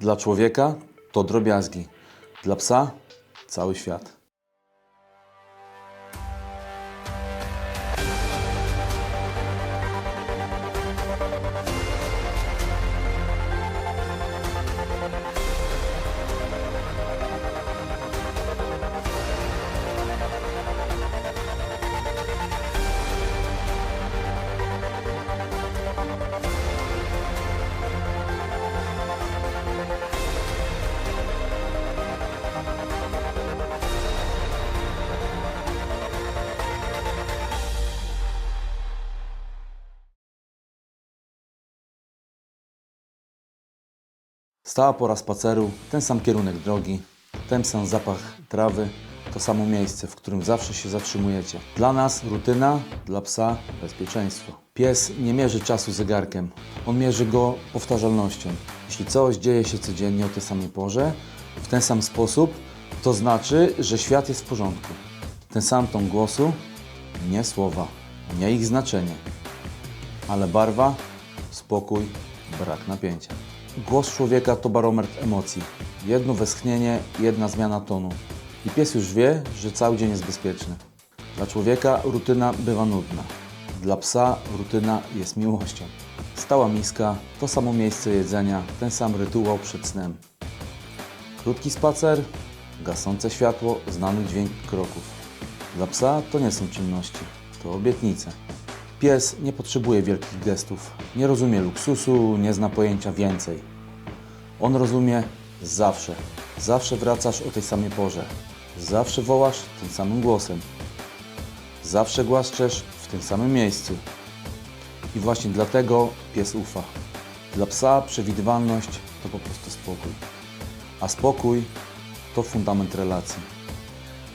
Dla człowieka to drobiazgi, dla psa cały świat. Stała pora spaceru, ten sam kierunek drogi, ten sam zapach trawy, to samo miejsce, w którym zawsze się zatrzymujecie. Dla nas rutyna, dla psa bezpieczeństwo. Pies nie mierzy czasu zegarkiem, on mierzy go powtarzalnością. Jeśli coś dzieje się codziennie o tej samej porze, w ten sam sposób, to znaczy, że świat jest w porządku. Ten sam ton głosu, nie słowa, nie ich znaczenie, ale barwa, spokój, brak napięcia. Głos człowieka to barometr emocji. Jedno westchnienie, jedna zmiana tonu. I pies już wie, że cały dzień jest bezpieczny. Dla człowieka rutyna bywa nudna. Dla psa rutyna jest miłością. Stała miska, to samo miejsce jedzenia, ten sam rytuał przed snem. Krótki spacer, gasnące światło, znany dźwięk kroków. Dla psa to nie są czynności, to obietnice. Pies nie potrzebuje wielkich gestów, nie rozumie luksusu, nie zna pojęcia więcej. On rozumie zawsze. Zawsze wracasz o tej samej porze. Zawsze wołasz tym samym głosem. Zawsze głaszczesz w tym samym miejscu. I właśnie dlatego pies ufa. Dla psa przewidywalność to po prostu spokój. A spokój to fundament relacji.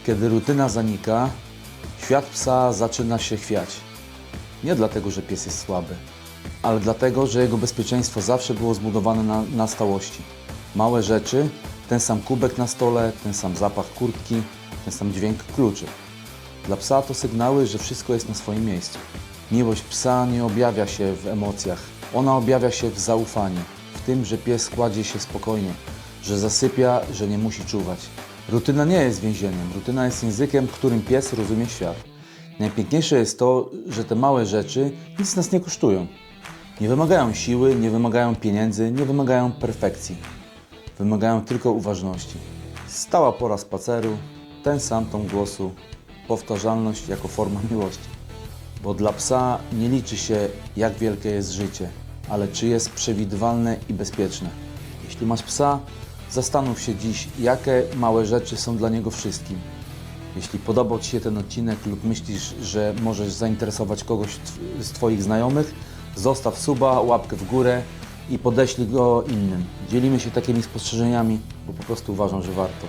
Kiedy rutyna zanika, świat psa zaczyna się chwiać. Nie dlatego, że pies jest słaby, ale dlatego, że jego bezpieczeństwo zawsze było zbudowane na stałości. Małe rzeczy, ten sam kubek na stole, ten sam zapach kurtki, ten sam dźwięk kluczy. Dla psa to sygnały, że wszystko jest na swoim miejscu. Miłość psa nie objawia się w emocjach, ona objawia się w zaufaniu, w tym, że pies kładzie się spokojnie, że zasypia, że nie musi czuwać. Rutyna nie jest więzieniem, rutyna jest językiem, którym pies rozumie świat. Najpiękniejsze jest to, że te małe rzeczy nic nas nie kosztują. Nie wymagają siły, nie wymagają pieniędzy, nie wymagają perfekcji. Wymagają tylko uważności. Stała pora spaceru, ten sam ton głosu, powtarzalność jako forma miłości. Bo dla psa nie liczy się, jak wielkie jest życie, ale czy jest przewidywalne i bezpieczne. Jeśli masz psa, zastanów się dziś, jakie małe rzeczy są dla niego wszystkim. Jeśli podobał Ci się ten odcinek lub myślisz, że możesz zainteresować kogoś z Twoich znajomych, zostaw suba, łapkę w górę i podeślij go innym. Dzielimy się takimi spostrzeżeniami, bo po prostu uważam, że warto.